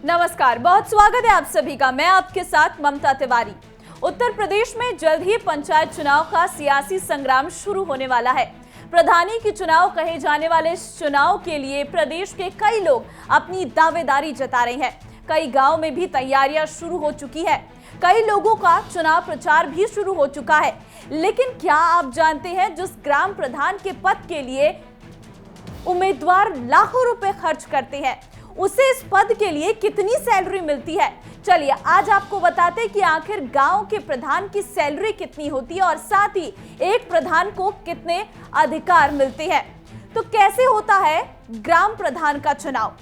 नमस्कार, बहुत स्वागत है आप सभी का। मैं आपके साथ ममता तिवारी। उत्तर प्रदेश में जल्द ही पंचायत चुनाव का सियासी संग्राम शुरू होने वाला है। प्रधानी की चुनाव कहे जाने वाले इस चुनाव के लिए प्रदेश के कई लोग अपनी दावेदारी जता रहे हैं। कई गांव में भी तैयारियां शुरू हो चुकी है। कई लोगों का चुनाव प्रचार भी शुरू हो चुका है। लेकिन क्या आप जानते हैं, जिस ग्राम प्रधान के पद के लिए उम्मीदवार लाखों रुपए खर्च करते हैं, उसे इस पद के लिए कितनी सैलरी मिलती है? चलिए आज आपको बताते हैं कि आखिर गांव के प्रधान की सैलरी कितनी होती है और साथ ही एक प्रधान को कितने अधिकार मिलते हैं। तो कैसे होता है ग्राम प्रधान का चुनाव?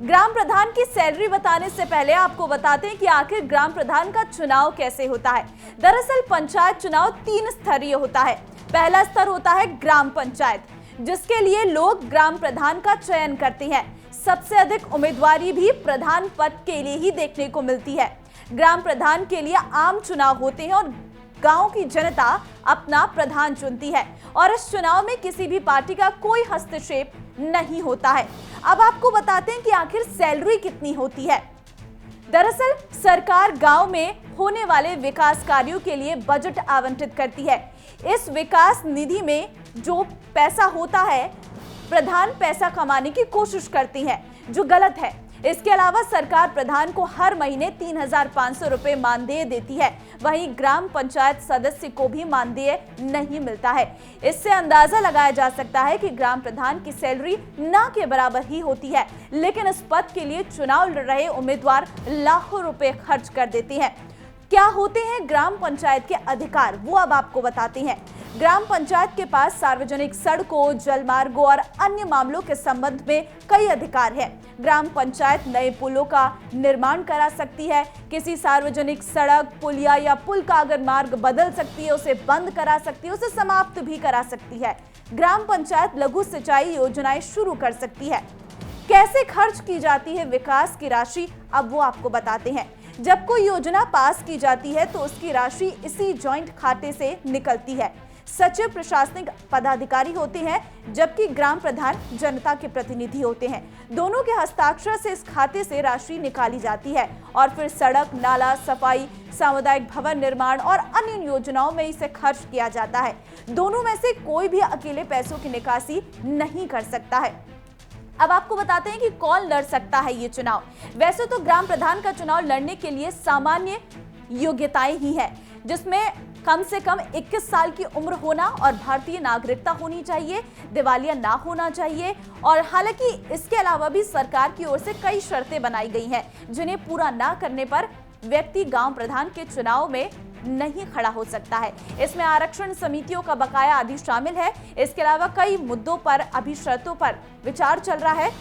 ग्राम प्रधान की सैलरी बताने से पहले आपको बताते हैं कि आखिर ग्राम प्रधान का चुनाव कैसे होता है। दरअसल पंचायत चुनाव 3 स्तरीय होता है। पहला स्तर होता है ग्राम पंचायत, जिसके लिए लोग ग्राम प्रधान का चयन करते हैं। सबसे अधिक उम्मीदवारी भी प्रधान पद के लिए ही देखने को मिलती है। ग्राम प्रधान के लिए आम चुनाव होते हैं और गांव की जनता अपना प्रधान चुनती है और इस चुनाव में किसी भी पार्टी का कोई हस्तक्षेप नहीं होता है। अब आपको बताते हैं कि आखिर सैलरी कितनी होती है। दरअसल सरकार गांव में होने वाले विकास कार्यों के लिए बजट आवंटित करती है। इस विकास निधि में जो पैसा होता है, प्रधान पैसा कमाने की कोशिश करती है, जो गलत है। इसके अलावा सरकार प्रधान को हर महीने 3,500 रुपए मानदेय देती है। वहीं ग्राम पंचायत सदस्य को भी मानदेय नहीं मिलता है। इससे अंदाजा लगाया जा सकता है कि ग्राम प्रधान की सैलरी ना के बराबर ही होती है। लेकिन इस पद के लिए चुनाव लड़ रहे उम्मीदवार लाखों रुपए खर्च कर देते हैं। क्या होते हैं ग्राम पंचायत के अधिकार, वो अब आपको बताते हैं। ग्राम पंचायत के पास सार्वजनिक सड़कों, जलमार्गों और अन्य मामलों के संबंध में कई अधिकार हैं। ग्राम पंचायत नए पुलों का निर्माण करा सकती है, किसी सार्वजनिक सड़क, पुलिया या पुल का अगर मार्ग बदल सकती है, उसे बंद करा सकती है, उसे समाप्त भी करा सकती है। ग्राम पंचायत लघु सिंचाई योजनाएं शुरू कर सकती है। कैसे खर्च की जाती है विकास की राशि, अब वो आपको बताते हैं। जब कोई योजना पास की जाती है तो उसकी राशि इसी जॉइंट खाते से निकलती है। सचिव प्रशासनिक पदाधिकारी होते हैं, जबकि ग्राम प्रधान जनता के प्रतिनिधि होते हैं। दोनों के हस्ताक्षर से इस खाते से राशि निकाली जाती है और फिर सड़क, नाला, सफाई, सामुदायिक भवन निर्माण और अन्य योजनाओं में इसे खर्च किया जाता है। दोनों में से कोई भी अकेले पैसों की निकासी नहीं कर सकता है। अब आपको बताते हैं कि कौन लड़ सकता है ये चुनाव। वैसे तो ग्राम प्रधान का चुनाव लड़ने के लिए सामान्य योग्यताएं ही है, जिसमें कम से कम 21 साल की उम्र होना और भारतीय नागरिकता होनी चाहिए, दिवालिया ना होना चाहिए। और हालांकि इसके अलावा भी सरकार की ओर से कई शर्तें बनाई गई हैं, जिन्हें पूरा ना करने पर व्यक्ति गांव प्रधान के चुनाव में नहीं खड़ा हो सकता है। इसमें आरक्षण समितियों का बकाया आदि शामिल है। इसके अलावा कई मुद्दों पर अभी शर्तों पर विचार चल रहा है,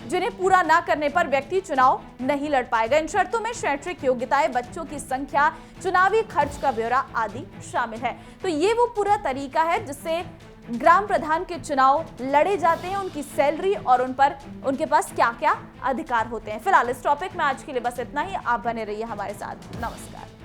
जिन्हें पूरा ना करने पर व्यक्ति चुनाव नहीं लड़ पाएगा। इन शर्तों में शैक्षिक योग्यताएं, बच्चों की संख्या, चुनावी खर्च का ब्यौरा आदि शामिल है। तो ये वो पूरा तरीका है जिससे ग्राम प्रधान के चुनाव लड़े जाते हैं, उनकी सैलरी और उन पर उनके पास क्या क्या अधिकार होते हैं। फिलहाल इस टॉपिक में आज के लिए बस इतना ही। आप बने रहिए हमारे साथ। नमस्कार।